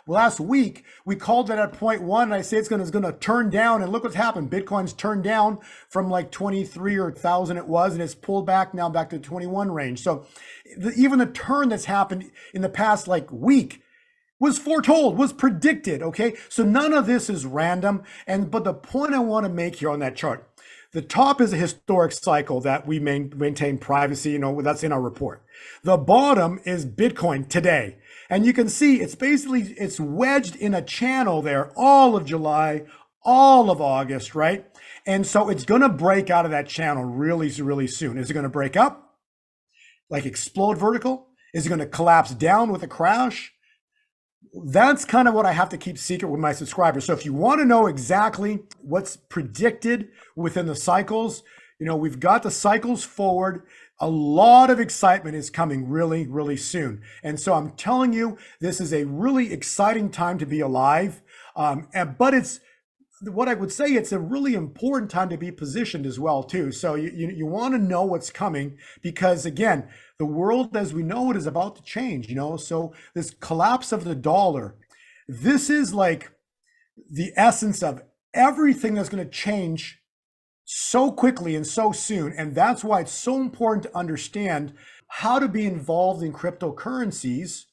last week, we called it at point one, and I say it's going to turn down, and look what's happened. Bitcoin's turned down from like 23 or 1,000 it was, and it's pulled back now back to the 21 range. So even the turn that's happened in the past week was foretold, was predicted, okay? So none of this is random. But the point I want to make here on that chart, the top is a historic cycle that we maintain privacy, that's in our report. The bottom is Bitcoin today. And you can see it's wedged in a channel there all of July, all of August, right? And so it's going to break out of that channel really, really soon. Is it going to break up, like explode vertical? Is it going to collapse down with a crash? That's kind of what I have to keep secret with my subscribers. So if you want to know exactly what's predicted within the cycles, we've got the cycles forward. A lot of excitement is coming really, really soon. And so I'm telling you, this is a really exciting time to be alive. But it's what I would say, it's a really important time to be positioned as well, too. So you want to know what's coming, because again, the world as we know it is about to change, so this collapse of the dollar, this is like the essence of everything that's going to change so quickly and so soon. And that's why it's so important to understand how to be involved in cryptocurrencies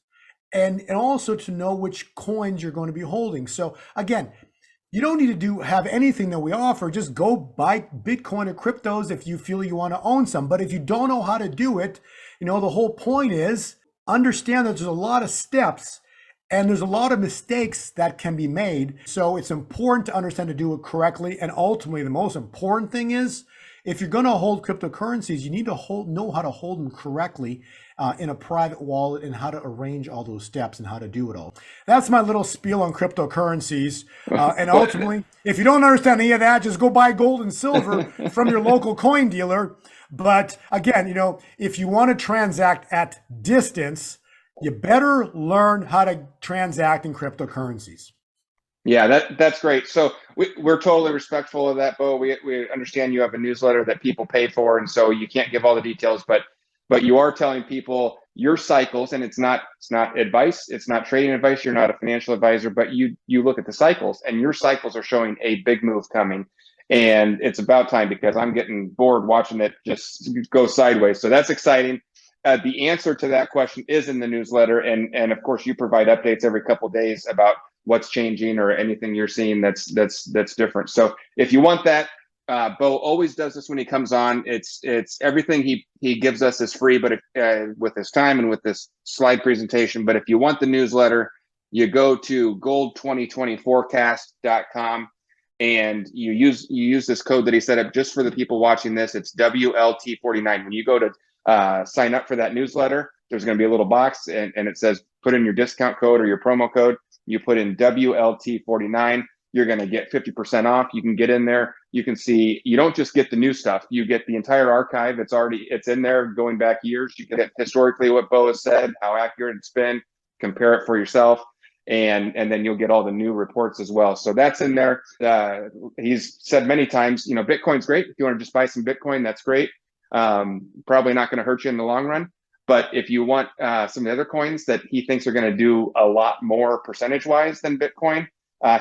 and also to know which coins you're going to be holding. So again, you don't need to have anything that we offer. Just go buy Bitcoin or cryptos if you feel you want to own some. But if you don't know how to do it, the whole point is understand that there's a lot of steps and there's a lot of mistakes that can be made. So it's important to understand to do it correctly. And ultimately, the most important thing is, if you're going to hold cryptocurrencies, you need to know how to hold them correctly in a private wallet, and how to arrange all those steps and how to do it all. That's my little spiel on cryptocurrencies. And ultimately, if you don't understand any of that, just go buy gold and silver from your local coin dealer. But again, if you want to transact at distance, you better learn how to transact in cryptocurrencies. Yeah, that's great. So we're totally respectful of that, Bo. We understand you have a newsletter that people pay for, and so you can't give all the details, but you are telling people your cycles, and it's not advice, it's not trading advice. You're not a financial advisor, but you look at the cycles, and your cycles are showing a big move coming, and it's about time, because I'm getting bored watching it just go sideways. So that's exciting. The answer to that question is in the newsletter, and of course you provide updates every couple of days about what's changing or anything you're seeing that's different. So if you want that, Bo always does this when he comes on. It's everything he gives us is free, but with his time and with this slide presentation. But if you want the newsletter, you go to gold2020forecast.com and you use this code that he set up just for the people watching this. It's WLT49. When you go to sign up for that newsletter, there's going to be a little box, and it says put in your discount code or your promo code. You put in WLT49, you're going to get 50% off. You can get in there. You can see, you don't just get the new stuff. You get the entire archive. It's in there going back years. You get historically what Bo has said, how accurate it's been, compare it for yourself. And then you'll get all the new reports as well. So that's in there. He's said many times, Bitcoin's great. If you want to just buy some Bitcoin, that's great. Probably not going to hurt you in the long run. But if you want some of the other coins that he thinks are going to do a lot more percentage-wise than Bitcoin,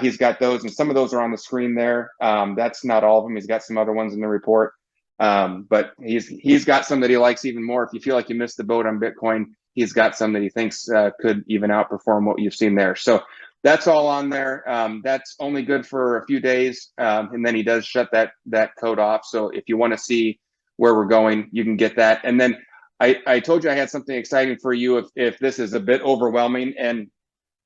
he's got those, and some of those are on the screen there. That's not all of them. He's got some other ones in the report. But he's got some that he likes even more. If you feel like you missed the boat on Bitcoin, he's got some that he thinks could even outperform what you've seen there. So that's all on there. That's only good for a few days, and then he does shut that code off. So if you want to see where we're going, you can get that. And then I told you I had something exciting for you if this is a bit overwhelming, and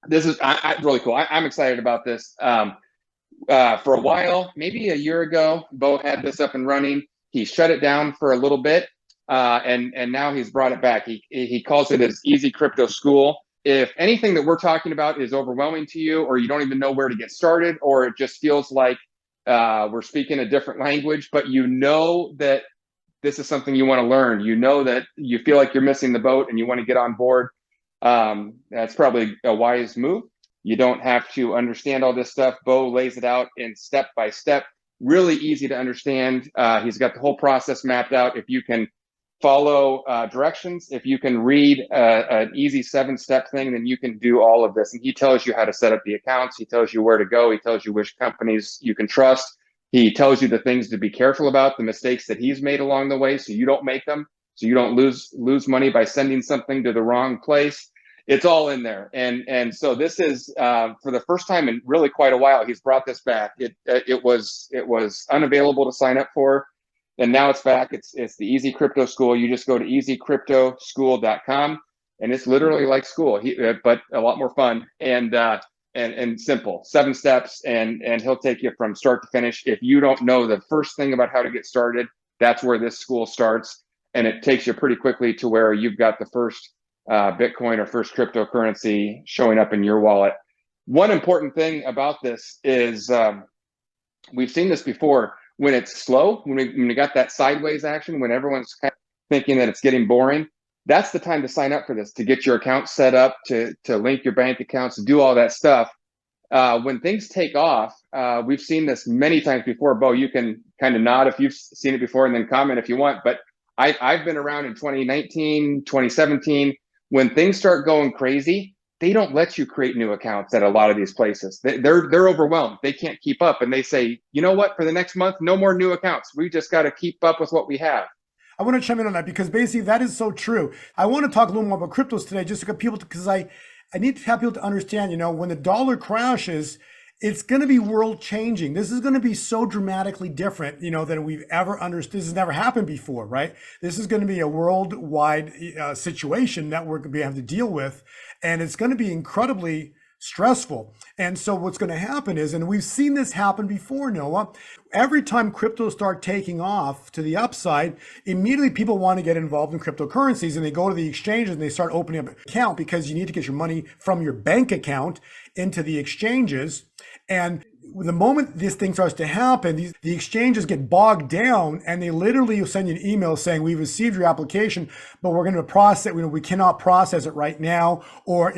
this is really cool. I'm excited about this. For a while, maybe a year ago, Bo had this up and running. He shut it down for a little bit, and now he's brought it back. He calls it his Easy Crypto School. If anything that we're talking about is overwhelming to you, or you don't even know where to get started, or it just feels like we're speaking a different language, but you know that this is something you want to learn, you know that you feel like you're missing the boat and you want to get on board, that's probably a wise move. You don't have to understand all this stuff. Bo lays it out in step by step, really easy to understand. He's got the whole process mapped out. If you can follow directions, if you can read an easy 7-step thing, then you can do all of this. And he tells you how to set up the accounts. He tells you where to go. He tells you which companies you can trust. He tells you the things to be careful about, the mistakes that he's made along the way, so you don't make them, so you don't lose money by sending something to the wrong place. It's all in there. And so this is for the first time in really quite a while, he's brought this back. It was unavailable to sign up for, and now it's back. It's the Easy Crypto School. You just go to easycryptoschool.com, and it's literally like school, but a lot more fun and simple. 7 steps, and he'll take you from start to finish. If you don't know the first thing about how to get started, that's where this school starts, and it takes you pretty quickly to where you've got the first Bitcoin or first cryptocurrency showing up in your wallet. One important thing about this is we've seen this before. When it's slow, when we got that sideways action, when everyone's kind of thinking that it's getting boring, that's the time to sign up for this, to get your account set up, to link your bank accounts, to do all that stuff. When things take off, we've seen this many times before. Bo, you can kind of nod if you've seen it before and then comment if you want. But I've been around in 2019, 2017. When things start going crazy, they don't let you create new accounts at a lot of these places. They're overwhelmed. They can't keep up. And they say, you know what, for the next month, no more new accounts. We just got to keep up with what we have. I want to chime in on that because basically that is so true. I want to talk a little more about cryptos today, just to get people, because I need to have people to understand, when the dollar crashes, it's going to be world changing. This is going to be so dramatically different, than we've ever understood. This has never happened before, right? This is going to be a worldwide situation that we're going to have to deal with, and it's going to be incredibly stressful. And so what's going to happen is, and we've seen this happen before, Noah, every time cryptos start taking off to the upside, immediately people want to get involved in cryptocurrencies, and they go to the exchanges and they start opening up an account because you need to get your money from your bank account into the exchanges. And the moment this thing starts to happen, the exchanges get bogged down, and they literally will send you an email saying, we've received your application, but we're going to process it. We cannot process it right now, or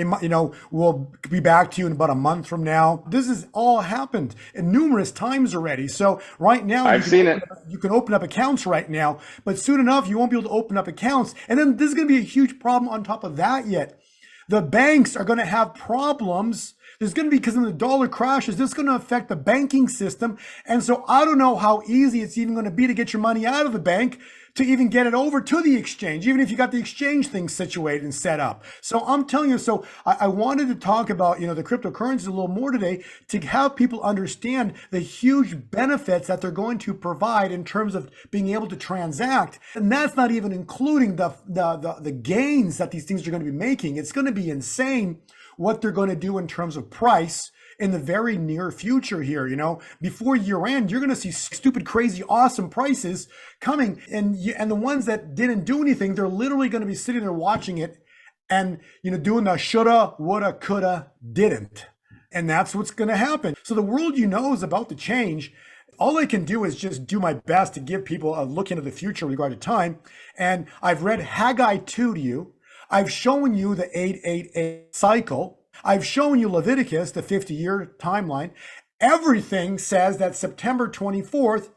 we'll be back to you in about a month from now. This has all happened numerous times already. So right now, you can open up accounts right now, but soon enough, you won't be able to open up accounts. And then this is going to be a huge problem on top of that yet. The banks are going to have problems. There's going to be, because when the dollar crashes, this is going to affect the banking system. And so I don't know how easy it's even going to be to get your money out of the bank to even get it over to the exchange, even if you got the exchange thing situated and set up. So I'm telling you, I wanted to talk about, the cryptocurrencies a little more today to have people understand the huge benefits that they're going to provide in terms of being able to transact. And that's not even including the gains that these things are going to be making. It's going to be insane what they're going to do in terms of price in the very near future here. Before year end, you're going to see stupid, crazy, awesome prices coming. And the ones that didn't do anything, they're literally going to be sitting there watching it and, doing the shoulda, woulda, coulda, didn't. And that's what's going to happen. So the world is about to change. All I can do is just do my best to give people a look into the future regarding time. And I've read Haggai 2 to you. I've shown you the 888 cycle. I've shown you Leviticus, the 50-year timeline. Everything says that September 24th,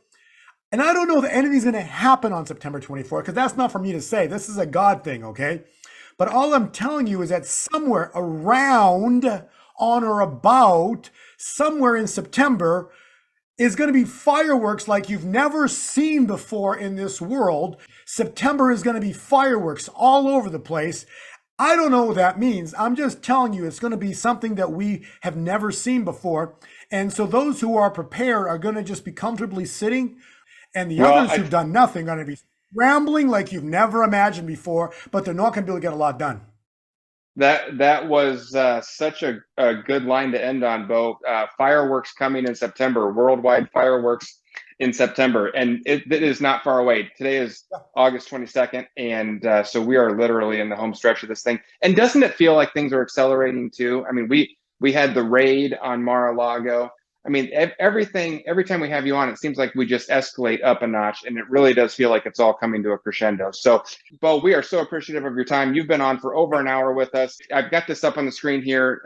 and I don't know if anything's going to happen on September 24th, because that's not for me to say. This is a God thing, okay? But all I'm telling you is that somewhere around, on or about, somewhere in September, is going to be fireworks like you've never seen before in this world. September is going to be fireworks all over the place. I don't know what that means. I'm just telling you, it's going to be something that we have never seen before. And so those who are prepared are going to just be comfortably sitting, and the others who've done nothing are going to be rambling like you've never imagined before, but they're not going to be able to get a lot done. That was such a good line to end on, Bo. Fireworks coming in September, worldwide fireworks in September, and it is not far away. Today is August 22nd, and so we are literally in the home stretch of this thing. And doesn't it feel like things are accelerating too? I mean, we had the raid on Mar-a-Lago. I mean, everything, every time we have you on, it seems like we just escalate up a notch, and it really does feel like it's all coming to a crescendo. So, Bo, we are so appreciative of your time. You've been on for over an hour with us. I've got this up on the screen here.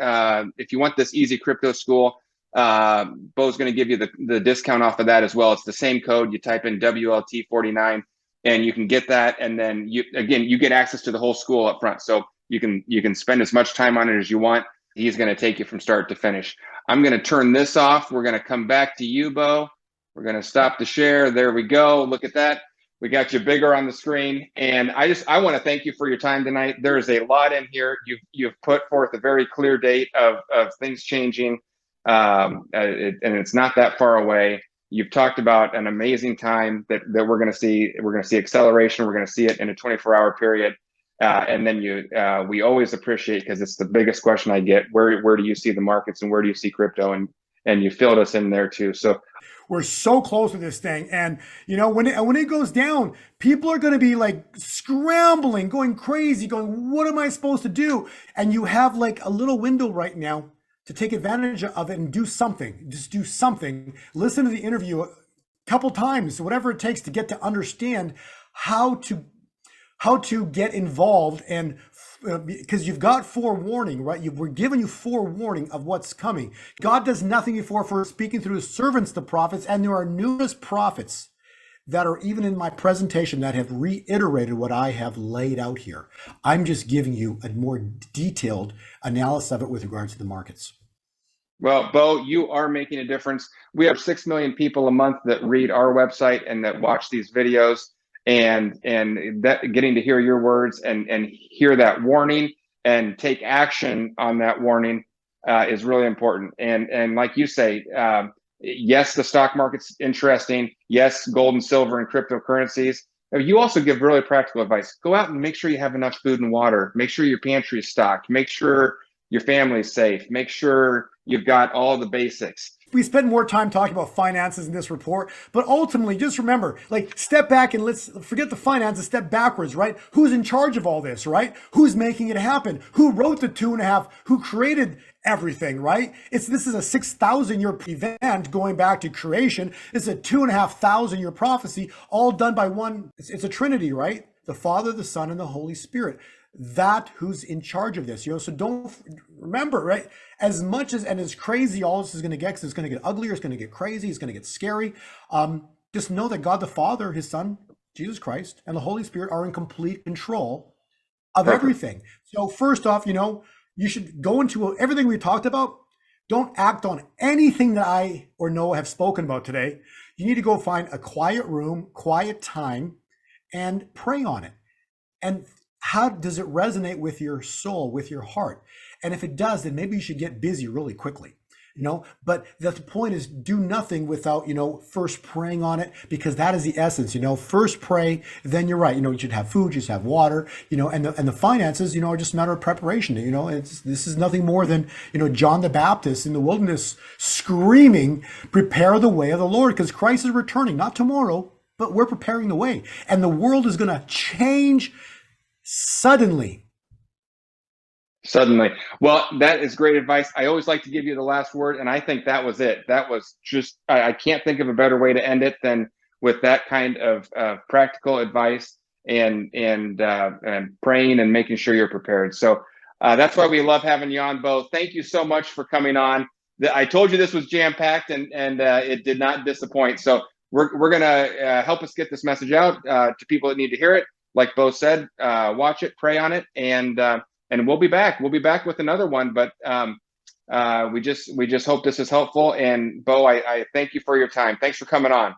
If you want this easy crypto school, Bo's going to give you the discount off of that as well. It's the same code. You type in WLT49 and you can get that. And then you get access to the whole school up front. So you can spend as much time on it as you want. He's going to take you from start to finish. I'm going to turn this off. We're going to come back to you, Bo. We're going to stop the share. There we go. Look at that. We got you bigger on the screen. And I want to thank you for your time tonight. There's a lot in here. You've put forth a very clear date of things changing. And it's not that far away. You've talked about an amazing time that we're going to see. We're going to see acceleration. We're going to see it in a 24-hour period. And then we always appreciate, because it's the biggest question I get, where do you see the markets and where do you see crypto? And you filled us in there too. So we're so close to this thing. And when it goes down, people are going to be like scrambling, going crazy, going, what am I supposed to do? And you have like a little window right now to take advantage of it and do something. Just do something. Listen to the interview a couple times, whatever it takes to get to understand how to get involved. And because you've got forewarning, right? We're giving you forewarning of what's coming. God does nothing before for speaking through his servants, the prophets, and there are numerous prophets that are even in my presentation that have reiterated what I have laid out here. I'm just giving you a more detailed analysis of it with regards to the markets. Well, Bo, you are making a difference. We have 6 million people a month that read our website and that watch these videos, and that getting to hear your words and hear that warning and take action on that warning is really important. And like you say, yes, the stock market's interesting. Yes, gold and silver and cryptocurrencies. You also give really practical advice. Go out and make sure you have enough food and water. Make sure your pantry is stocked. Make sure your family's safe. Make sure you've got all the basics. We spend more time talking about finances in this report, but ultimately just remember, like, step back and let's forget the finances, step backwards, right? Who's in charge of all this, right? Who's making it happen? Who wrote the 2.5? Who created everything, right? This is a 6,000-year event going back to creation. It's a 2,500-year prophecy, all done by one. It's a Trinity, right? The Father, the Son, and the Holy Spirit. That who's in charge of this, so don't remember, right? As much as and as crazy all this is going to get, because it's going to get uglier, it's going to get crazy, it's going to get scary. Just know that God the Father, his Son, Jesus Christ, and the Holy Spirit are in complete control of everything. So first off, you should go into everything we talked about. Don't act on anything that I or Noah have spoken about today. You need to go find a quiet room, quiet time, and pray on it. And how does it resonate with your soul, with your heart? And if it does, then maybe you should get busy really quickly, but the point is, do nothing without, first praying on it, because that is the essence, first pray, then you're right. You should have food, you should have water, and the finances, are just a matter of preparation. This is nothing more than, John the Baptist in the wilderness screaming, prepare the way of the Lord, because Christ is returning, not tomorrow, but we're preparing the way. And the world is going to change suddenly. Well, that is great advice. I always like to give you the last word, and I think that was it. That was just, I can't think of a better way to end it than with that kind of practical advice and praying and making sure you're prepared. So that's why we love having you on, Bo. Thank you so much for coming on. I told you this was jam-packed, and it did not disappoint. So we're going to help us get this message out to people that need to hear it. Like Bo said, watch it, pray on it, and we'll be back. We'll be back with another one. But we just hope this is helpful. And Bo, I thank you for your time. Thanks for coming on.